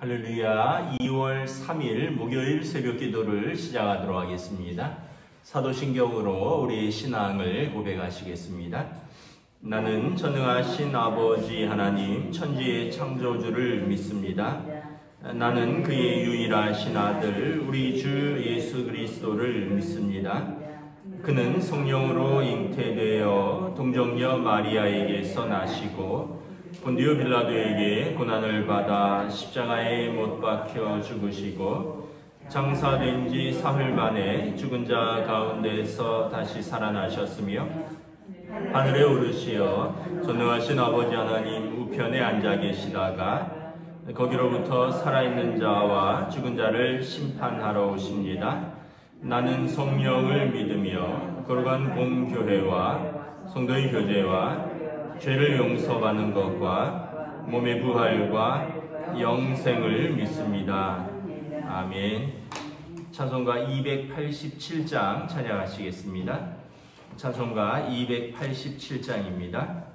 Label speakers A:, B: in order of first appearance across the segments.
A: 할렐루야. 2월 3일 목요일 새벽 기도를 시작하도록 하겠습니다. 사도신경으로 우리의 신앙을 고백하시겠습니다. 나는 전능하신 아버지 하나님 천지의 창조주를 믿습니다. 나는 그의 유일하신 아들 우리 주 예수 그리스도를 믿습니다. 그는 성령으로 잉태되어 동정녀 마리아에게서 나시고 본디오 빌라도에게 고난을 받아 십자가에 못 박혀 죽으시고 장사된 지 사흘 만에 죽은 자 가운데서 다시 살아나셨으며 하늘에 오르시어 전능하신 아버지 하나님 우편에 앉아 계시다가 거기로부터 살아있는 자와 죽은 자를 심판하러 오십니다. 나는 성령을 믿으며 거룩한 공교회와 성도의 교제와 죄를 용서받는 것과 몸의 부활과 영생을 믿습니다. 아멘. 찬송가 287장 찬양하시겠습니다. 찬송가 287장입니다.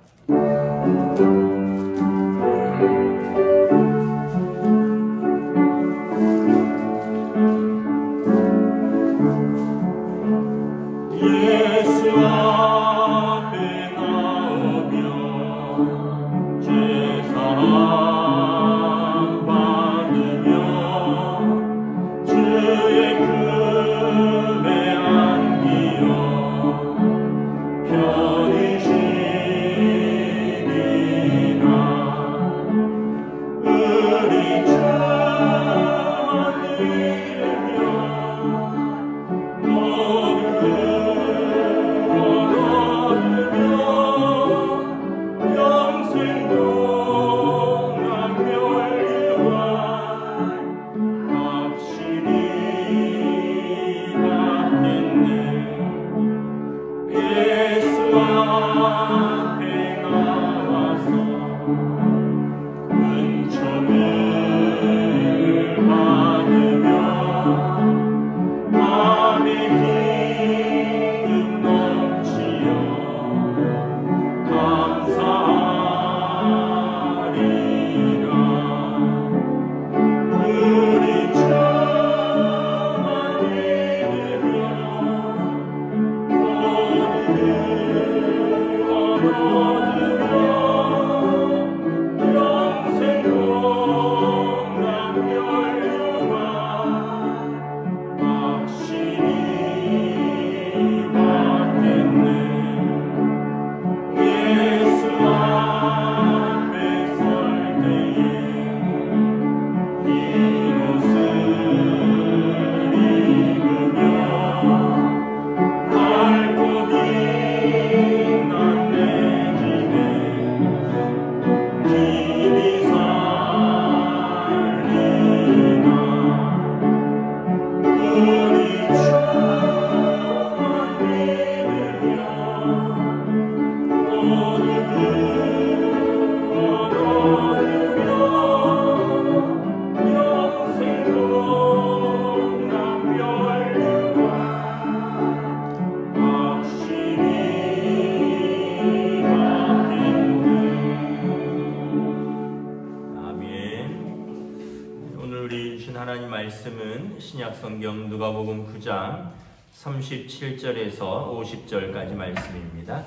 B: 신약성경 누가복음 9장 37절에서 50절까지 말씀입니다.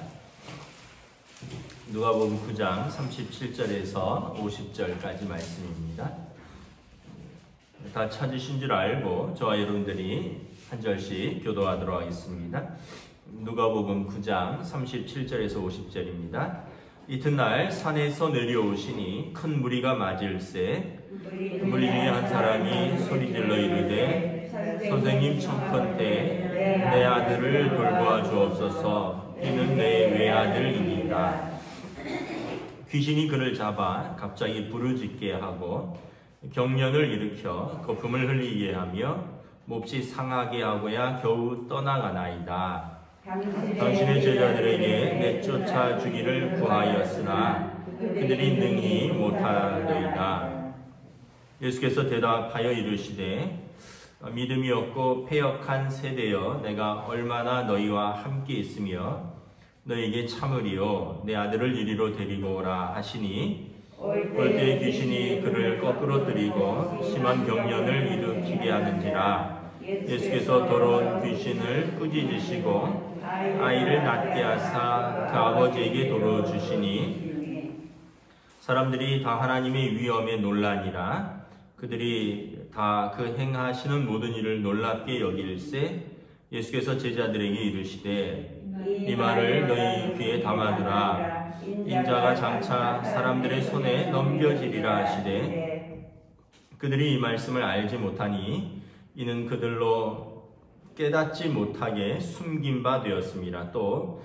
B: 누가복음 9장 37절에서 50절까지 말씀입니다. 다 찾으신 줄 알고 저와 여러분들이 한 절씩 교도하도록 하겠습니다. 누가복음 9장 37절에서 50절입니다. 이튿날 산에서 내려오시니 큰 무리가 맞을세 무리 중에 한 사람이 소리질러 이르되 선생님 청컨대 내 아들을 돌보아 주옵소서. 이는 내 외아들이니라. 귀신이 그를 잡아 갑자기 부르짖게 하고 경련을 일으켜 거품을 흘리게 하며 몹시 상하게 하고야 겨우 떠나가나이다. 당신의 제자들에게 내쫓아 주기를 구하였으나 그들이 능히 못하더이다. 예수께서 대답하여 이르시되 믿음이 없고 패역한 세대여 내가 얼마나 너희와 함께 있으며 너희에게 참으리요 내 아들을 이리로 데리고 오라 하시니
A: 올 때에 귀신이 그를 거꾸로 들이고 심한 경련을 일으키게 하는지라. 예수께서 더러운 귀신을 꾸짖으시고 아이를 낫게 하사 그 아버지에게 도로 주시니 사람들이 다 하나님의 위엄에 놀라니라. 그들이 다 그 행하시는 모든 일을 놀랍게 여길세 예수께서 제자들에게 이르시되 이 말을 너희 귀에 담아두라. 인자가 장차 사람들의 손에 넘겨지리라 하시되 그들이 이 말씀을 알지 못하니 이는 그들로 깨닫지 못하게 숨긴 바 되었습니다. 또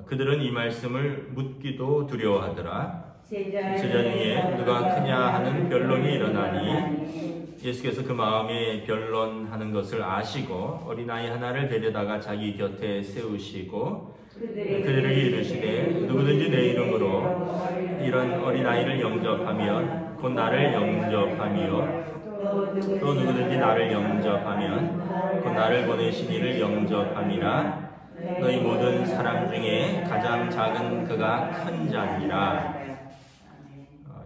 A: 그들은 이 말씀을 묻기도 두려워하더라. 제자 중에 누가 크냐 하는 변론이 일어나니 예수께서 그 마음에 변론하는 것을 아시고 어린아이 하나를 데려다가 자기 곁에 세우시고 그들에게 이르시되 누구든지 내 이름으로 이런 어린아이를 영접하면 곧 나를 영접하며 또 누구든지 나를 영접하면 곧 나를 보내신 이를 영접함이라. 너희 모든 사람 중에 가장 작은 그가 큰 자니라.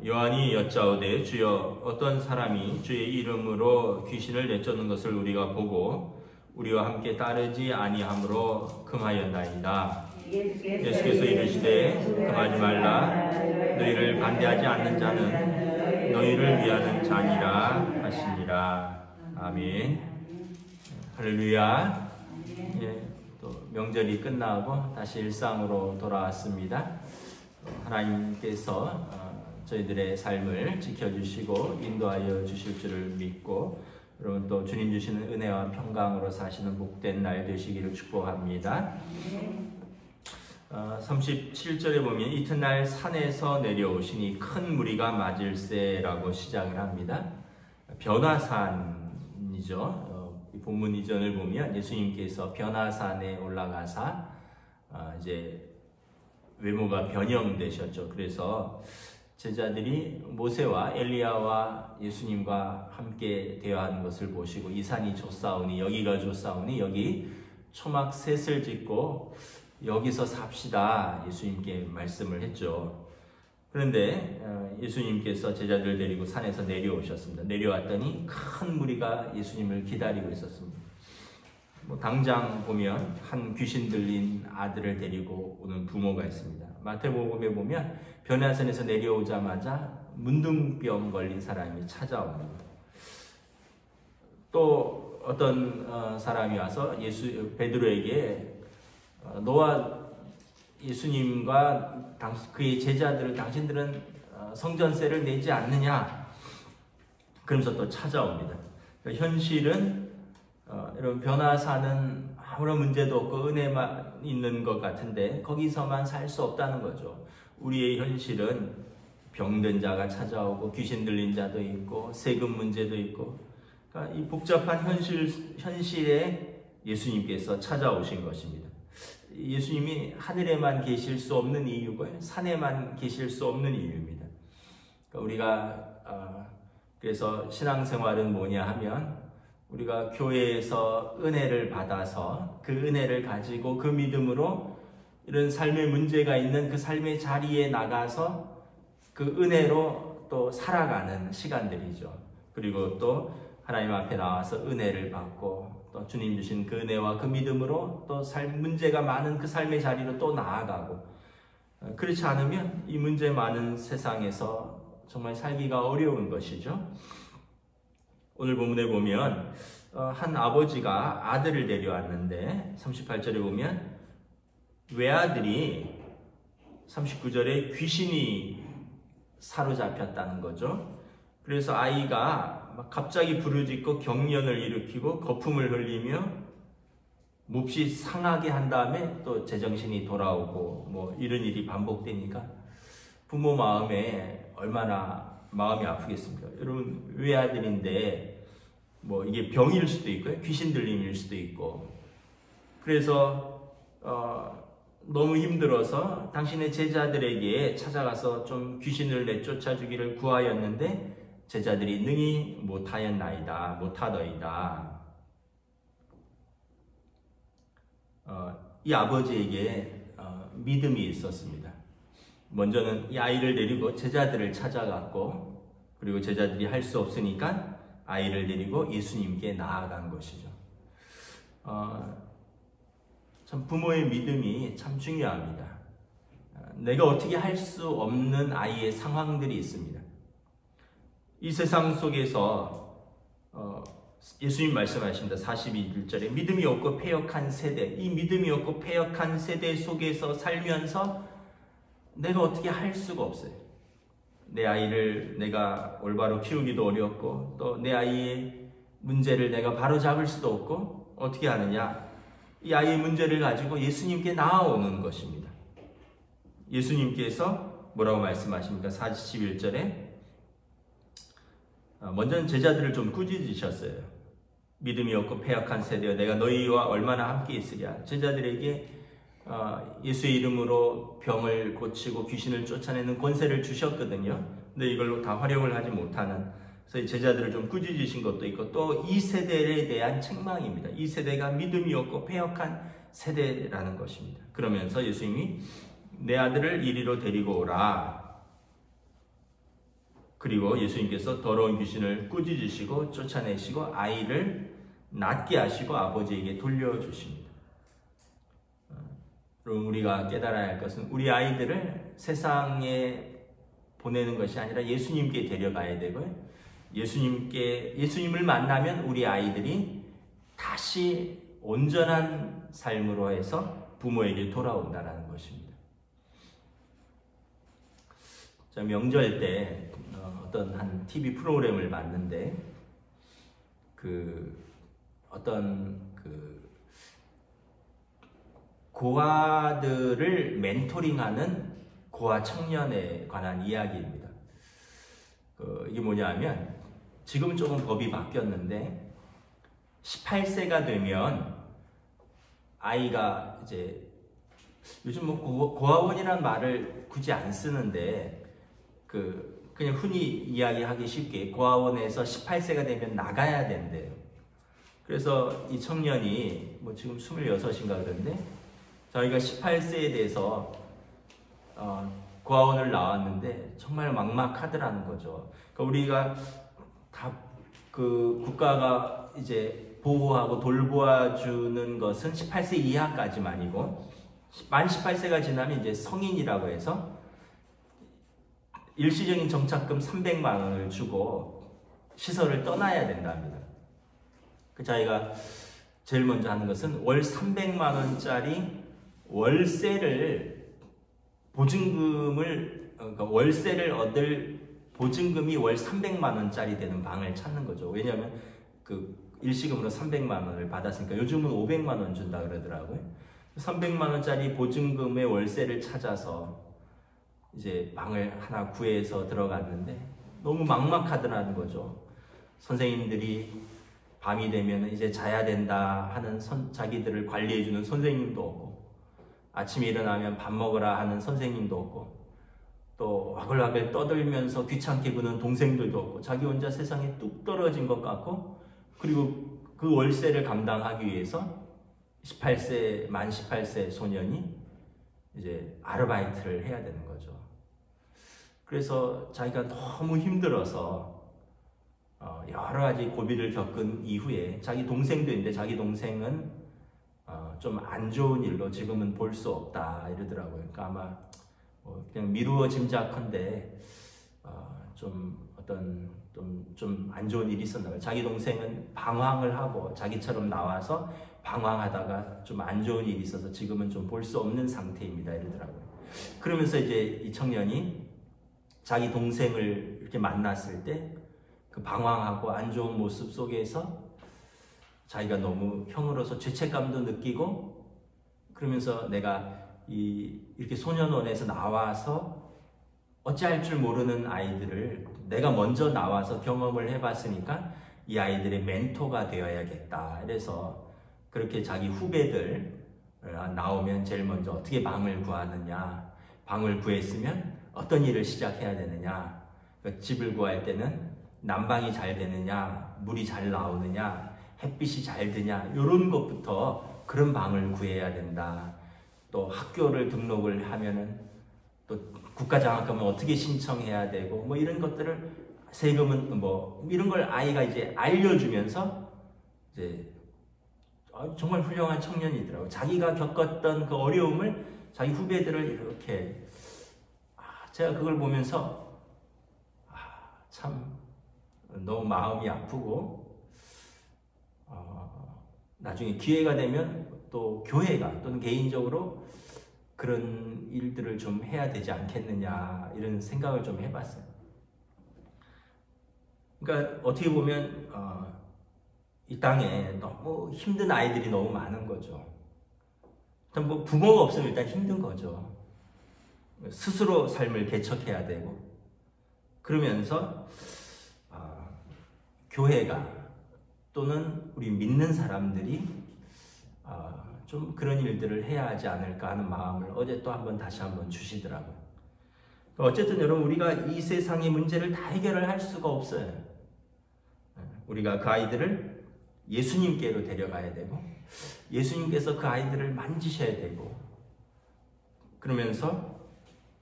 A: 요한이 여짜오되 주여 어떤 사람이 주의 이름으로 귀신을 내쫓는 것을 우리가 보고 우리와 함께 따르지 아니함으로 금하였나이다. 예수께서 이르시되 금하지 말라. 너희를 반대하지 않는 자는 너희를 위하는 자니라 하시니라. 아멘. 할렐루야. 예, 또 명절이 끝나고 다시 일상으로 돌아왔습니다. 하나님께서 저희들의 삶을 지켜주시고 인도하여 주실 줄을 믿고 여러분 또 주님 주시는 은혜와 평강으로 사시는 복된 날 되시기를 축복합니다. 37절에 보면 이튿날 산에서 내려오시니 큰 무리가 맞을세라고 시작을 합니다. 변화산이죠. 본문 이전을 보면 예수님께서 변화산에 올라가사 이제 외모가 변형되셨죠. 그래서 제자들이 모세와 엘리야와 예수님과 함께 대화하는 것을 보시고 이 산이 좋사오니 여기가 좋사오니 여기 초막셋을 짓고 여기서 삽시다 예수님께 말씀을 했죠. 그런데 예수님께서 제자들 데리고 산에서 내려오셨습니다. 내려왔더니 큰 무리가 예수님을 기다리고 있었습니다. 당장 보면 한 귀신 들린 아들을 데리고 오는 부모가 있습니다. 마태복음에 보면 변화산에서 내려오자마자 문둥병 걸린 사람이 찾아옵니다. 또 어떤 사람이 와서 베드로에게 너와 예수님과 그의 제자들을 당신들은 성전세를 내지 않느냐? 그러면서 또 찾아옵니다. 현실은 여러분 변화사는 아무런 문제도 없고 은혜만 있는 것 같은데 거기서만 살 수 없다는 거죠. 우리의 현실은 병든 자가 찾아오고 귀신 들린 자도 있고 세금 문제도 있고 그러니까 이 복잡한 현실에 예수님께서 찾아오신 것입니다. 예수님이 하늘에만 계실 수 없는 이유고 산에만 계실 수 없는 이유입니다. 그러니까 우리가 그래서 신앙생활은 뭐냐 하면 우리가 교회에서 은혜를 받아서 그 은혜를 가지고 그 믿음으로 이런 삶의 문제가 있는 그 삶의 자리에 나가서 그 은혜로 또 살아가는 시간들이죠. 그리고 또 하나님 앞에 나와서 은혜를 받고 또 주님 주신 그 은혜와 그 믿음으로 또 문제가 많은 그 삶의 자리로 또 나아가고 그렇지 않으면 이 문제 많은 세상에서 정말 살기가 어려운 것이죠. 오늘 본문에 보면 한 아버지가 아들을 데려왔는데 38절에 보면 외아들이 39절에 귀신이 사로잡혔다는 거죠. 그래서 아이가 갑자기 부르짖고 경련을 일으키고 거품을 흘리며 몹시 상하게 한 다음에 또 제정신이 돌아오고 뭐 이런 일이 반복되니까 부모 마음에 얼마나 마음이 아프겠습니까? 여러분 외아들인데 뭐 이게 병일 수도 있고요, 귀신 들림일 수도 있고 그래서 너무 힘들어서 당신의 제자들에게 찾아가서 좀 귀신을 내쫓아 주기를 구하였는데 제자들이 능히 못하였나이다, 못하더이다. 이 아버지에게 믿음이 있었습니다. 먼저는 이 아이를 데리고 제자들을 찾아갔고, 그리고 제자들이 할 수 없으니까 아이를 데리고 예수님께 나아간 것이죠. 참 부모의 믿음이 참 중요합니다. 내가 어떻게 할 수 없는 아이의 상황들이 있습니다. 이 세상 속에서 예수님 말씀하십니다. 42절에 믿음이 없고 패역한 세대, 이 믿음이 없고 패역한 세대 속에서 살면서 내가 어떻게 할 수가 없어요. 내 아이를 내가 올바로 키우기도 어렵고, 또 내 아이의 문제를 내가 바로 잡을 수도 없고, 어떻게 하느냐? 이 아이의 문제를 가지고 예수님께 나아오는 것입니다. 예수님께서 뭐라고 말씀하십니까? 41절에 먼저는 제자들을 좀 꾸짖으셨어요. 믿음이 없고 패역한 세대여, 내가 너희와 얼마나 함께 있으랴. 제자들에게 예수의 이름으로 병을 고치고 귀신을 쫓아내는 권세를 주셨거든요. 근데 이걸로 다 활용을 하지 못하는, 그래서 제자들을 좀 꾸짖으신 것도 있고, 또 이 세대에 대한 책망입니다. 이 세대가 믿음이 없고 패역한 세대라는 것입니다. 그러면서 예수님이 내 아들을 이리로 데리고 오라. 그리고 예수님께서 더러운 귀신을 꾸짖으시고 쫓아내시고 아이를 낫게 하시고 아버지에게 돌려주십니다. 그럼 우리가 깨달아야 할 것은 우리 아이들을 세상에 보내는 것이 아니라 예수님께 데려가야 되고요. 예수님을 만나면 우리 아이들이 다시 온전한 삶으로 해서 부모에게 돌아온다는 것입니다. 자, 명절 때 어떤 한 TV 프로그램을 봤는데 어떤 고아들을 멘토링하는 고아 청년에 관한 이야기입니다. 이게 뭐냐면 지금 조금 법이 바뀌었는데 18세가 되면 아이가 이제 요즘 뭐 고아원이라는 말을 굳이 안 쓰는데 그냥 흔히 이야기하기 쉽게 고아원에서 18세가 되면 나가야 된대요. 그래서 이 청년이 뭐 지금 26인가 그런데 저희가 18세에 대해서 고아원을 나왔는데 정말 막막하더라는 거죠. 그러니까 우리가 다 국가가 이제 보호하고 돌보아주는 것은 18세 이하까지만이고 만 18세가 지나면 이제 성인이라고 해서 일시적인 정착금 300만 원을 주고 시설을 떠나야 된답니다. 저희가 제일 먼저 하는 것은 월 300만 원짜리 월세를 그러니까 월세를 얻을 보증금이 월 300만 원짜리 되는 방을 찾는 거죠. 왜냐하면 일시금으로 300만 원을 받았으니까 요즘은 500만 원 준다 그러더라고요. 300만 원짜리 보증금의 월세를 찾아서 이제 방을 하나 구해서 들어갔는데 너무 막막하더라는 거죠. 선생님들이 밤이 되면 이제 자야 된다 하는 자기들을 관리해주는 선생님도 없고, 아침에 일어나면 밥 먹으라 하는 선생님도 없고, 또 와글와글 떠들면서 귀찮게 구는 동생들도 없고, 자기 혼자 세상에 뚝 떨어진 것 같고, 그리고 그 월세를 감당하기 위해서 만 18세 소년이 이제 아르바이트를 해야 되는 거죠. 그래서 자기가 너무 힘들어서 여러 가지 고비를 겪은 이후에 자기 동생도 있는데 자기 동생은 좀 안 좋은 일로 지금은 볼 수 없다 이러더라고요. 그러니까 아마 그냥 미루어 짐작컨대 좀 안 좋은 일이 있었나 봐요. 자기 동생은 방황을 하고 자기처럼 나와서 방황하다가 좀 안 좋은 일이 있어서 지금은 좀 볼 수 없는 상태입니다 이러더라고요. 그러면서 이제 이 청년이 자기 동생을 이렇게 만났을 때 그 방황하고 안 좋은 모습 속에서 자기가 너무 형으로서 죄책감도 느끼고, 그러면서 내가 이렇게 소년원에서 나와서 어찌할 줄 모르는 아이들을 내가 먼저 나와서 경험을 해봤으니까 이 아이들의 멘토가 되어야겠다. 그래서 그렇게 자기 후배들 나오면 제일 먼저 어떻게 방을 구하느냐, 방을 구했으면 어떤 일을 시작해야 되느냐, 그러니까 집을 구할 때는 난방이 잘 되느냐, 물이 잘 나오느냐, 햇빛이 잘 드냐, 이런 것부터 그런 방을 구해야 된다. 또 학교를 등록을 하면은 또 국가장학금은 어떻게 신청해야 되고 뭐 이런 것들을 세금은 뭐 이런 걸 아이가 이제 알려주면서 이제 정말 훌륭한 청년이더라고요. 자기가 겪었던 그 어려움을 자기 후배들을 이렇게 제가 그걸 보면서 참 너무 마음이 아프고 나중에 기회가 되면 또 교회가 또는 개인적으로 그런 일들을 좀 해야 되지 않겠느냐 이런 생각을 좀 해봤어요. 그러니까 어떻게 보면 이 땅에 너무 힘든 아이들이 너무 많은 거죠. 일단 뭐 부모가 없으면 일단 힘든 거죠. 스스로 삶을 개척해야 되고 그러면서 교회가 또는 우리 믿는 사람들이 좀 그런 일들을 해야 하지 않을까 하는 마음을 어제 또 다시 한번 주시더라고요. 어쨌든 여러분 우리가 이 세상의 문제를 다 해결을 할 수가 없어요. 우리가 그 아이들을 예수님께로 데려가야 되고 예수님께서 그 아이들을 만지셔야 되고 그러면서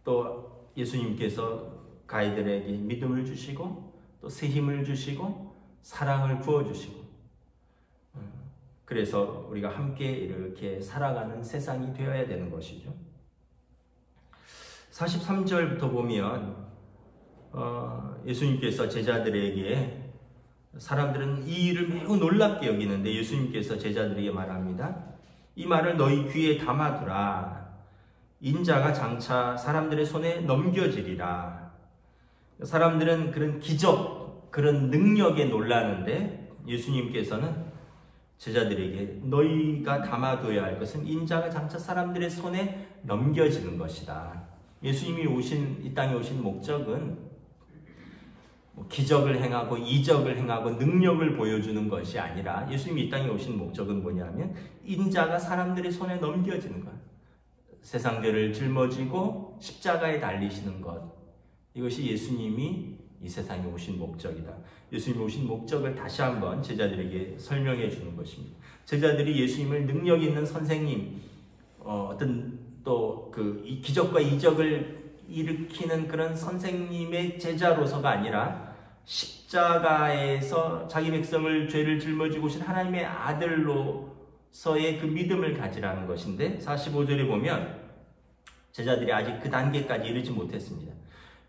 A: 또 예수님께서 그 아이들에게 믿음을 주시고 또 새 힘을 주시고 사랑을 부어주시고 그래서 우리가 함께 이렇게 살아가는 세상이 되어야 되는 것이죠. 43절부터 보면 예수님께서 제자들에게 사람들은 이 일을 매우 놀랍게 여기는데 예수님께서 제자들에게 말합니다. 이 말을 너희 귀에 담아두라. 인자가 장차 사람들의 손에 넘겨지리라. 사람들은 그런 기적, 그런 능력에 놀라는데 예수님께서는 제자들에게 너희가 담아둬야 할 것은 인자가 장차 사람들의 손에 넘겨지는 것이다. 예수님이 이 땅에 오신 목적은 기적을 행하고 이적을 행하고 능력을 보여주는 것이 아니라 예수님이 이 땅에 오신 목적은 뭐냐면 인자가 사람들의 손에 넘겨지는 것. 세상 죄를 짊어지고 십자가에 달리시는 것. 이것이 예수님이 이 세상에 오신 목적이다. 예수님이 오신 목적을 다시 한번 제자들에게 설명해 주는 것입니다. 제자들이 예수님을 능력 있는 선생님, 어떤 또 그 기적과 이적을 일으키는 그런 선생님의 제자로서가 아니라 십자가에서 자기 백성을 죄를 짊어지고 오신 하나님의 아들로서의 그 믿음을 가지라는 것인데 45절에 보면 제자들이 아직 그 단계까지 이르지 못했습니다.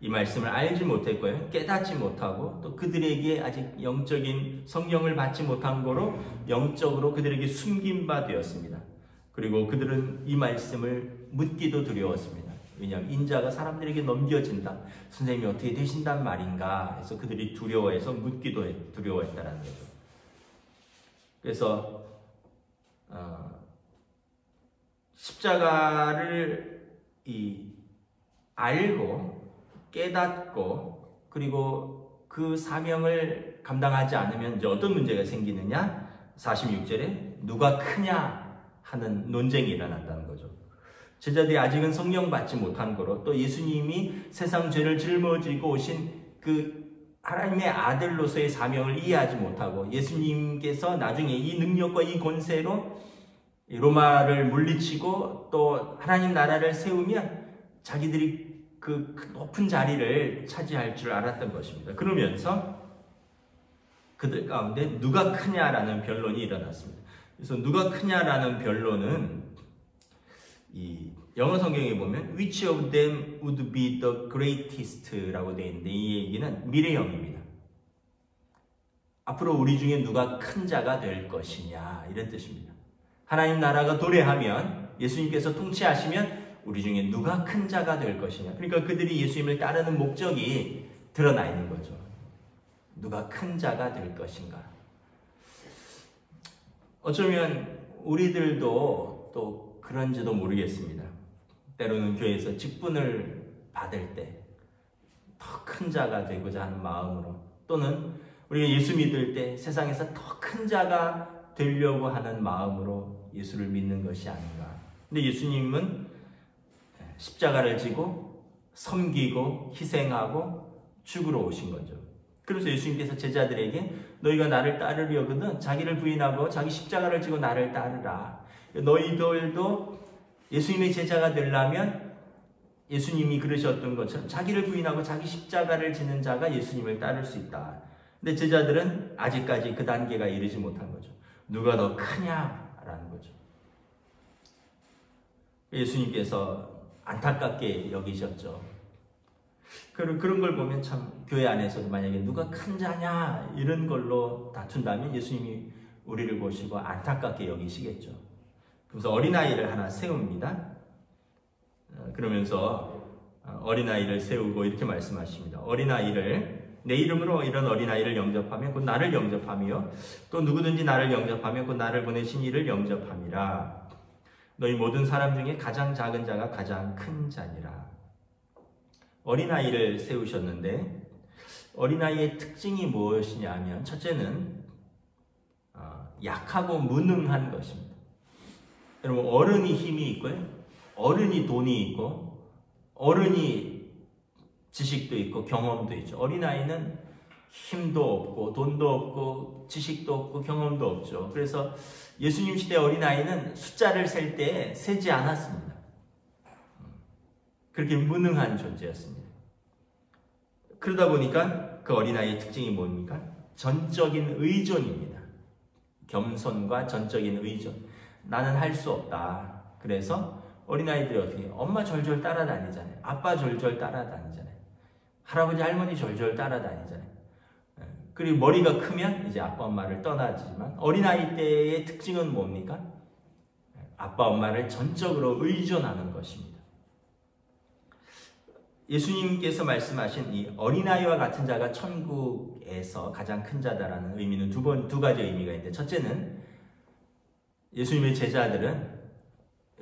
A: 이 말씀을 알지 못했고요. 깨닫지 못하고 또 그들에게 아직 영적인 성령을 받지 못한 거로 영적으로 그들에게 숨긴 바 되었습니다. 그리고 그들은 이 말씀을 묻기도 두려웠습니다. 왜냐하면 인자가 사람들에게 넘겨진다. 선생님이 어떻게 되신단 말인가 해서 그들이 두려워해서 묻기도 두려워했다는 거죠. 그래서 십자가를 알고 깨닫고 그리고 그 사명을 감당하지 않으면 이제 어떤 문제가 생기느냐? 46절에 누가 크냐 하는 논쟁이 일어난다는 거죠. 제자들이 아직은 성령 받지 못한 거로 또 예수님이 세상 죄를 짊어지고 오신 그 하나님의 아들로서의 사명을 이해하지 못하고 예수님께서 나중에 이 능력과 이 권세로 로마를 물리치고 또 하나님 나라를 세우면 자기들이 그 높은 자리를 차지할 줄 알았던 것입니다. 그러면서 그들 가운데 누가 크냐라는 변론이 일어났습니다. 그래서 누가 크냐라는 변론은 이 영어 성경에 보면 which of them would be the greatest라고 되어 있는데 이 얘기는 미래형입니다. 앞으로 우리 중에 누가 큰 자가 될 것이냐 이런 뜻입니다. 하나님 나라가 도래하면 예수님께서 통치하시면 우리 중에 누가 큰 자가 될 것이냐. 그러니까 그들이 예수님을 따르는 목적이 드러나 있는 거죠. 누가 큰 자가 될 것인가. 어쩌면 우리들도 또 그런지도 모르겠습니다. 때로는 교회에서 직분을 받을 때 더 큰 자가 되고자 하는 마음으로 또는 우리가 예수 믿을 때 세상에서 더 큰 자가 되려고 하는 마음으로 예수를 믿는 것이 아닌가. 근데 예수님은 십자가를 지고 섬기고 희생하고 죽으러 오신 거죠. 그래서 예수님께서 제자들에게 너희가 나를 따르려거든 자기를 부인하고 자기 십자가를 지고 나를 따르라. 너희들도 예수님의 제자가 되려면 예수님이 그러셨던 것처럼 자기를 부인하고 자기 십자가를 지는 자가 예수님을 따를 수 있다. 근데 제자들은 아직까지 그 단계가 이르지 못한 거죠. 누가 더 크냐라는 거죠. 예수님께서 안타깝게 여기셨죠. 그런 걸 보면 참 교회 안에서도 만약에 누가 큰 자냐 이런 걸로 다툰다면 예수님이 우리를 보시고 안타깝게 여기시겠죠. 그래서 어린아이를 하나 세웁니다. 그러면서 어린아이를 세우고 이렇게 말씀하십니다. 어린아이를 내 이름으로 이런 어린아이를 영접하면 곧 나를 영접하며 또 누구든지 나를 영접하면 곧 나를 보내신 이를 영접함이라. 너희 모든 사람 중에 가장 작은 자가 가장 큰 자니라. 어린아이를 세우셨는데 어린아이의 특징이 무엇이냐면 첫째는 약하고 무능한 것입니다. 여러분 어른이 힘이 있고요. 어른이 돈이 있고 어른이 지식도 있고 경험도 있죠. 어린아이는 힘도 없고 돈도 없고 지식도 없고 경험도 없죠. 그래서 예수님 시대 어린아이는 숫자를 셀 때 세지 않았습니다. 그렇게 무능한 존재였습니다. 그러다 보니까 그 어린아이의 특징이 뭡니까? 전적인 의존입니다. 겸손과 전적인 의존. 나는 할 수 없다. 그래서 어린아이들이 어떻게 해요? 엄마 졸졸 따라다니잖아요. 아빠 졸졸 따라다니잖아요. 할아버지 할머니 졸졸 따라다니잖아요. 그리고 머리가 크면 이제 아빠 엄마를 떠나지만 어린아이 때의 특징은 뭡니까? 아빠 엄마를 전적으로 의존하는 것입니다. 예수님께서 말씀하신 이 어린아이와 같은 자가 천국에서 가장 큰 자다라는 의미는 두 가지 의미가 있는데 첫째는 예수님의 제자들은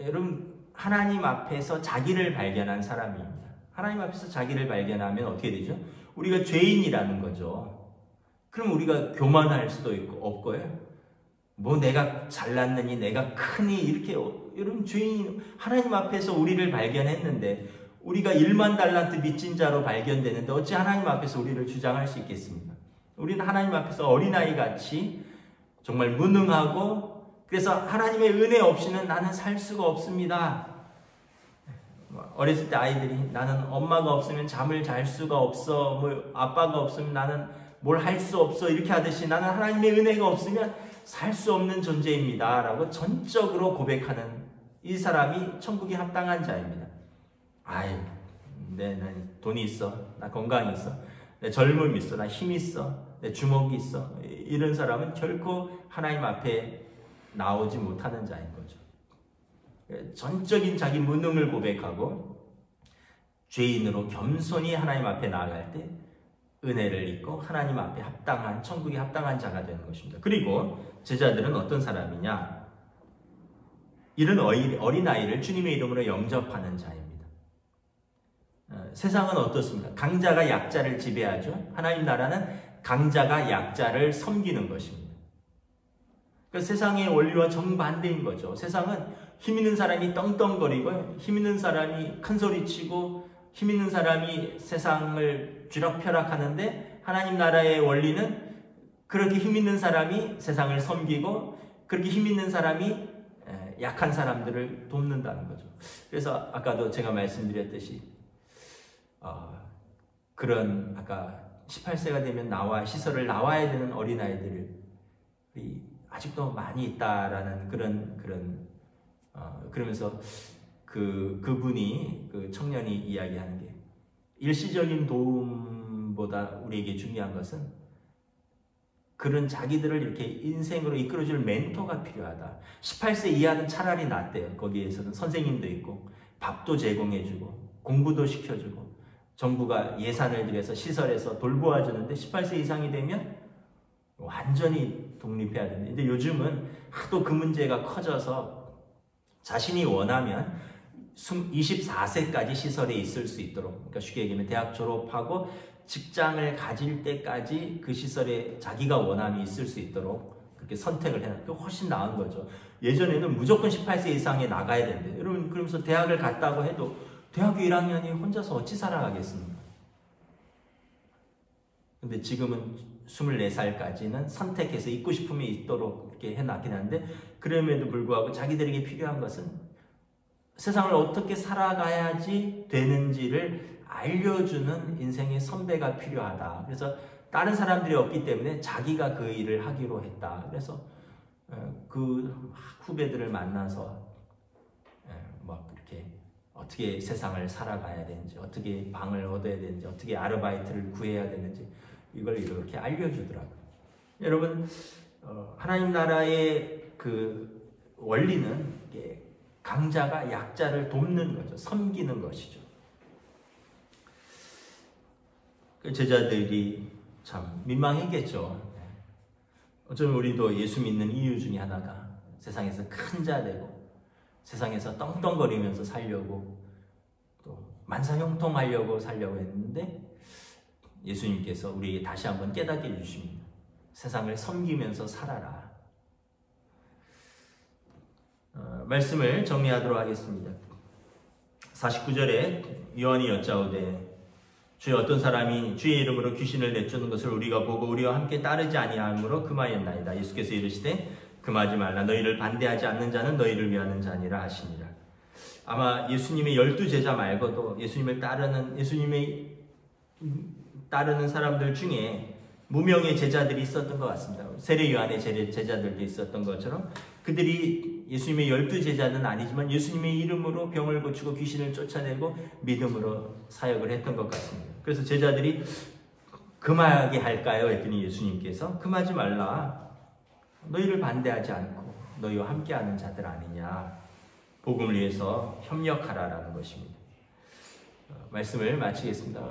A: 여러분 하나님 앞에서 자기를 발견한 사람입니다. 하나님 앞에서 자기를 발견하면 어떻게 되죠? 우리가 죄인이라는 거죠. 그럼 우리가 교만할 수도 없고요. 뭐 내가 잘났느니 내가 크니 이렇게 여러분 죄인 하나님 앞에서 우리를 발견했는데 우리가 1만 달란트 빚진 자로 발견되는데 어찌 하나님 앞에서 우리를 주장할 수 있겠습니까? 우리는 하나님 앞에서 어린아이같이 정말 무능하고 그래서 하나님의 은혜 없이는 나는 살 수가 없습니다. 어렸을 때 아이들이 나는 엄마가 없으면 잠을 잘 수가 없어, 뭐 아빠가 없으면 나는 뭘 할 수 없어 이렇게 하듯이 나는 하나님의 은혜가 없으면 살 수 없는 존재입니다 라고 전적으로 고백하는 이 사람이 천국에 합당한 자입니다. 아이, 난 돈이 있어, 나 건강이 있어, 내 젊음이 있어, 나 힘이 있어, 내 주먹이 있어 이런 사람은 결코 하나님 앞에 나오지 못하는 자인 거죠. 전적인 자기 무능을 고백하고 죄인으로 겸손히 하나님 앞에 나아갈 때 은혜를 입고 하나님 앞에 합당한 천국에 합당한 자가 되는 것입니다. 그리고 제자들은 어떤 사람이냐? 이런 어린아이를 주님의 이름으로 영접하는 자입니다. 세상은 어떻습니까? 강자가 약자를 지배하죠. 하나님 나라는 강자가 약자를 섬기는 것입니다. 그러니까 세상의 원리와 정반대인 거죠. 세상은 힘 있는 사람이 떵떵거리고 힘 있는 사람이 큰소리치고 힘 있는 사람이 세상을 쥐락펴락하는데 하나님 나라의 원리는 그렇게 힘 있는 사람이 세상을 섬기고 그렇게 힘 있는 사람이 약한 사람들을 돕는다는 거죠. 그래서 아까도 제가 말씀드렸듯이 그런 아까 18세가 되면 시설을 나와야 되는 어린아이들이 아직도 많이 있다라는 그러면서 그분이 그 청년이 이야기하는 게 일시적인 도움보다 우리에게 중요한 것은 그런 자기들을 이렇게 인생으로 이끌어줄 멘토가 필요하다. 18세 이하는 차라리 낫대요. 거기에서는 선생님도 있고 밥도 제공해주고 공부도 시켜주고 정부가 예산을 들여서 시설에서 돌보아주는데 18세 이상이 되면 완전히 독립해야 되는데 근데 요즘은 하도 그 문제가 커져서 자신이 원하면 24세까지 시설에 있을 수 있도록 그러니까 쉽게 얘기하면 대학 졸업하고 직장을 가질 때까지 그 시설에 자기가 원함이 있을 수 있도록 그렇게 선택을 해놔. 그게 훨씬 나은 거죠. 예전에는 무조건 18세 이상에 나가야 된대. 여러분 그러면서 대학을 갔다고 해도 대학교 1학년이 혼자서 어찌 살아가겠습니까? 근데 지금은 24살까지는 선택해서 있고 싶으면 있도록 이렇게 해놨긴 한데 그럼에도 불구하고 자기들에게 필요한 것은 세상을 어떻게 살아가야지 되는지를 알려주는 인생의 선배가 필요하다. 그래서 다른 사람들이 없기 때문에 자기가 그 일을 하기로 했다. 그래서 그 후배들을 만나서 막 그렇게 어떻게 세상을 살아가야 되는지, 어떻게 방을 얻어야 되는지, 어떻게 아르바이트를 구해야 되는지 이걸 이렇게 알려주더라고요. 여러분, 하나님 나라의 그 원리는 강자가 약자를 돕는 거죠. 섬기는 것이죠. 그 제자들이 참 민망했겠죠. 어쩌면 우리도 예수 믿는 이유 중에 하나가 세상에서 큰 자 되고 세상에서 떵떵거리면서 살려고 또 만사형통하려고 살려고 했는데 예수님께서 우리에게 다시 한번 깨닫게 해주십니다. 세상을 섬기면서 살아라. 말씀을 정리하도록 하겠습니다. 49절에 요한이 여짜오되 주의 어떤 사람이 주의 이름으로 귀신을 내쫓는 것을 우리가 보고 우리와 함께 따르지 아니하므로 금하였나이다. 예수께서 이르시되 금하지 말라. 너희를 반대하지 않는 자는 너희를 위하는 자니라 하시니라. 아마 예수님의 12제자 말고도 예수님을 따르는 사람들 중에 무명의 제자들이 있었던 것 같습니다. 세례 요한의 제자들도 있었던 것처럼 그들이 예수님의 12제자는 아니지만 예수님의 이름으로 병을 고치고 귀신을 쫓아내고 믿음으로 사역을 했던 것 같습니다. 그래서 제자들이 금하게 할까요? 했더니 예수님께서 금하지 말라. 너희를 반대하지 않고 너희와 함께하는 자들 아니냐. 복음을 위해서 협력하라라는 것입니다. 말씀을 마치겠습니다.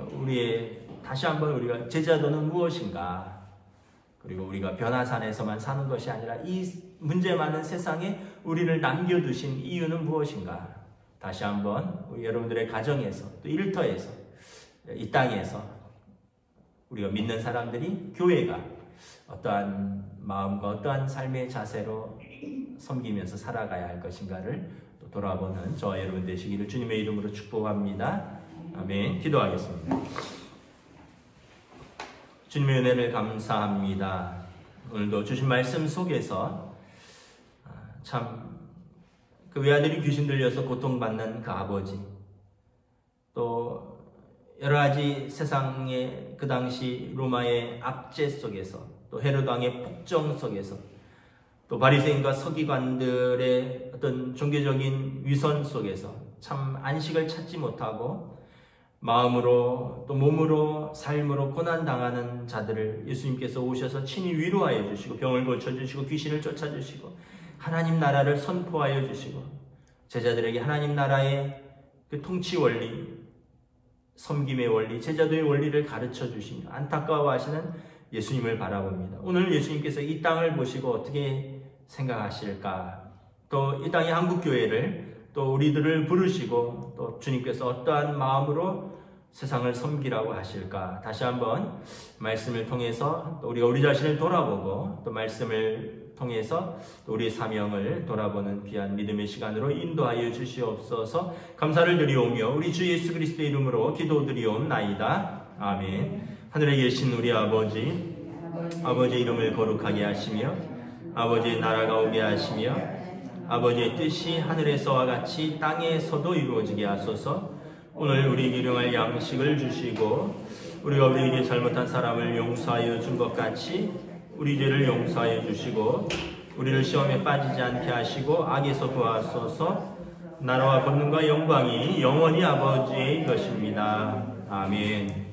A: 다시 한번 우리가 제자도는 무엇인가? 그리고 우리가 변화산에서만 사는 것이 아니라 이 문제 많은 세상에 우리를 남겨두신 이유는 무엇인가? 다시 한번 우리 여러분들의 가정에서 또 일터에서 이 땅에서 우리가 믿는 사람들이 교회가 어떠한 마음과 어떠한 삶의 자세로 섬기면서 살아가야 할 것인가를 또 돌아보는 저와 여러분 되시기를 주님의 이름으로 축복합니다. 아멘. 기도하겠습니다. 주님의 은혜를 감사합니다. 오늘도 주신 말씀 속에서 참 그 외아들이 귀신 들려서 고통받는 그 아버지, 또 여러 가지 세상의 그 당시 로마의 압제 속에서, 또 헤로드 왕의 폭정 속에서, 또 바리새인과 서기관들의 어떤 종교적인 위선 속에서 참 안식을 찾지 못하고 마음으로 또 몸으로 삶으로 고난당하는 자들을 예수님께서 오셔서 친히 위로하여 주시고 병을 고쳐주시고 귀신을 쫓아주시고 하나님 나라를 선포하여 주시고 제자들에게 하나님 나라의 그 통치 원리, 섬김의 원리, 제자도의 원리를 가르쳐 주시며 안타까워하시는 예수님을 바라봅니다. 오늘 예수님께서 이 땅을 보시고 어떻게 생각하실까? 또 이 땅의 한국교회를 또 우리들을 부르시고 또 주님께서 어떠한 마음으로 세상을 섬기라고 하실까? 다시 한번 말씀을 통해서 또 우리가 우리 자신을 돌아보고 또 말씀을 통해서 또 우리의 사명을 돌아보는 귀한 믿음의 시간으로 인도하여 주시옵소서. 감사를 드리오며 우리 주 예수 그리스도의 이름으로 기도드리옵나이다. 아멘. 하늘에 계신 우리 아버지, 아버지의 이름을 거룩하게 하시며 아버지의 나라가 오게 하시며 아버지의 뜻이 하늘에서와 같이 땅에서도 이루어지게 하소서. 오늘 우리에게 일용할 양식을 주시고 우리가 우리에게 잘못한 사람을 용서하여 준 것 같이 우리 죄를 용서하여 주시고 우리를 시험에 빠지지 않게 하시고 악에서 구하소서. 나라와 권능과 영광이 영원히 아버지의 것입니다. 아멘.